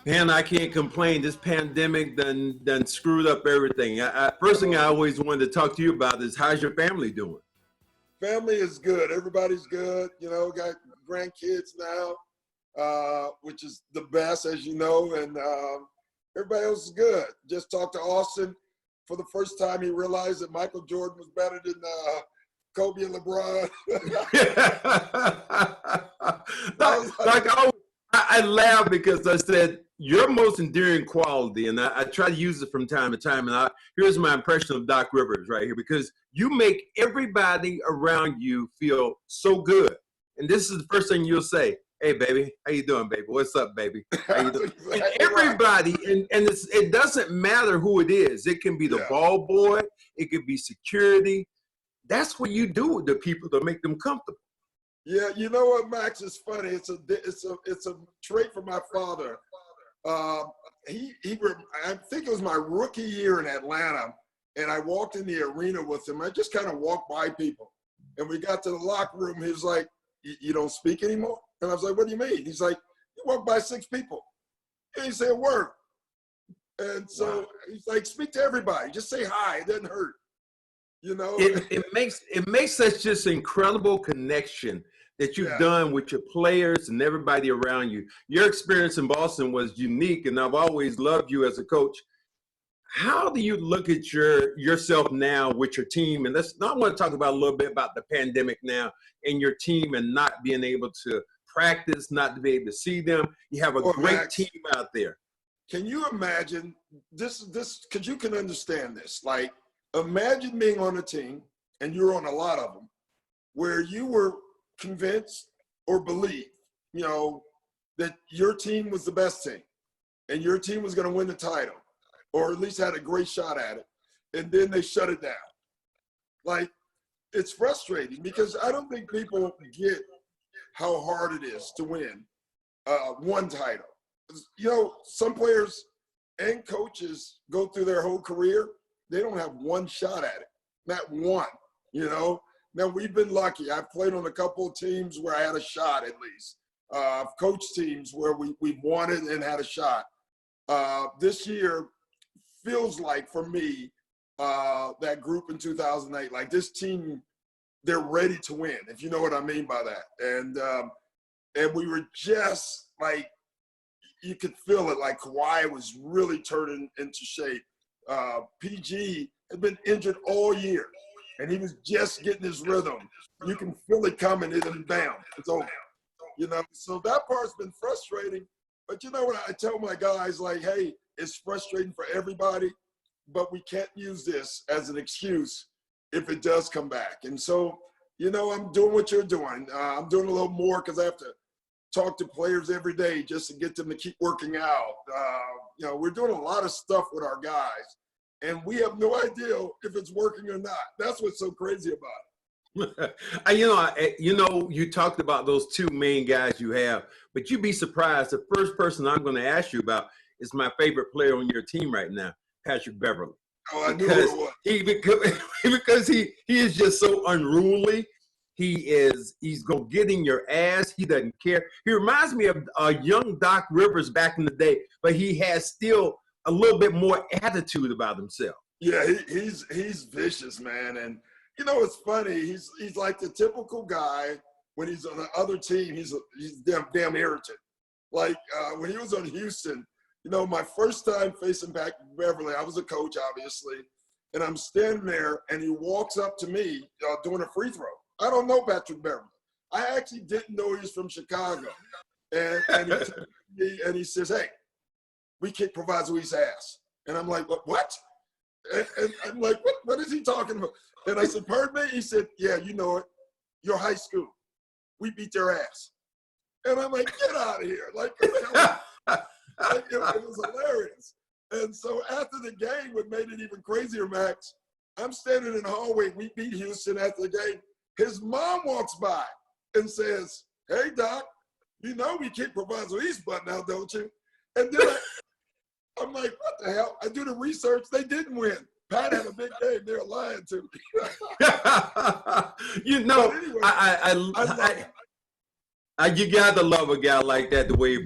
Man, I can't complain. This pandemic done screwed up everything. First thing I always wanted to talk to you about is how's your family doing? Family is good. Everybody's good. You know, got grandkids now, which is the best, as you know, and everybody else is good. Just talked to Austin. For the first time, he realized that Michael Jordan was better than Kobe and LeBron. I laugh because I said your most endearing quality, and I try to use it from time to time. And here's my impression of Doc Rivers right here, because you make everybody around you feel so good. And this is the first thing you'll say: "Hey, baby, how you doing, baby? What's up, baby? How you doing?" And everybody, and it doesn't matter who it is. It can be the ball boy. It could be security. That's what you do with the people to make them comfortable. Yeah, you know what, Max? It's funny. It's a trait from my father. I think it was my rookie year in Atlanta, and I walked in the arena with him. I just kind of walked by people, and we got to the locker room. He was like, "You don't speak anymore?" And I was like, "What do you mean?" He's like, "You walked by 6 people. You ain't say a word." And so he's like, "Speak to everybody. Just say hi. It doesn't hurt." You know, it makes such just incredible connection that you've done with your players and everybody around you. Your experience in Boston was unique, and I've always loved you as a coach. How do you look at yourself now with your team? And I want to talk about a little bit about the pandemic now and your team and not being able to practice, not to be able to see them. You have a great Max, team out there. Can you imagine this? Because you can understand this. Like, imagine being on a team, and you're on a lot of them, where you were convinced or believed, you know, that your team was the best team and your team was going to win the title, or at least had a great shot at it, and then they shut it down. Like, it's frustrating because I don't think people get how hard it is to win one title. You know, some players and coaches go through their whole career, they don't have one shot at it, not one, you know. Now, we've been lucky. I've played on a couple of teams where I had a shot at least. I've coached teams where we won it and had a shot. This year feels like, for me, that group in 2008, like this team, they're ready to win, if you know what I mean by that. And we were just like, you could feel it, like Kawhi was really turning into shape. PG had been injured all year, and he was just getting his rhythm. You can feel it coming, and then bam, it's over. You know, so that part's been frustrating. But you know what I tell my guys, like, hey, it's frustrating for everybody, but we can't use this as an excuse if it does come back. And so, you know, I'm doing what you're doing. I'm doing a little more because I have to talk to players every day just to get them to keep working out. You know, we're doing a lot of stuff with our guys, and we have no idea if it's working or not. That's what's so crazy about it. You talked about those 2 main guys you have, but you'd be surprised. The first person I'm going to ask you about is my favorite player on your team right now, Patrick Beverley. Oh, I knew who it was. Because he is just so unruly. He's gonna get in your ass. He doesn't care. He reminds me of a young Doc Rivers back in the day, but he has still a little bit more attitude about himself. Yeah, he's vicious, man. And you know, it's funny. He's like the typical guy. When he's on the other team, he's damn irritant. Like when he was on Houston, you know, my first time facing back Beverly, I was a coach, obviously, and I'm standing there, and he walks up to me doing a free throw. I don't know Patrick Beverley. I actually didn't know he was from Chicago. And he took me and he says, "Hey, we kick Proviso's ass." And I'm like, "What?" And I'm like, what is he talking about? And I said, "Pardon me?" He said, "Yeah, you know it. Your high school. We beat their ass." And I'm like, "Get out of here." Like, it was hilarious. And so after the game, what made it even crazier, Max, I'm standing in the hallway. We beat Houston after the game. His mom walks by and says, "Hey, Doc, you know we kick Proviso East butt now, don't you?" And then I'm like, "What the hell?" I do the research. They didn't win. Pat had a big game. They're lying to me. You know, anyway, you got to love a guy like that, the way he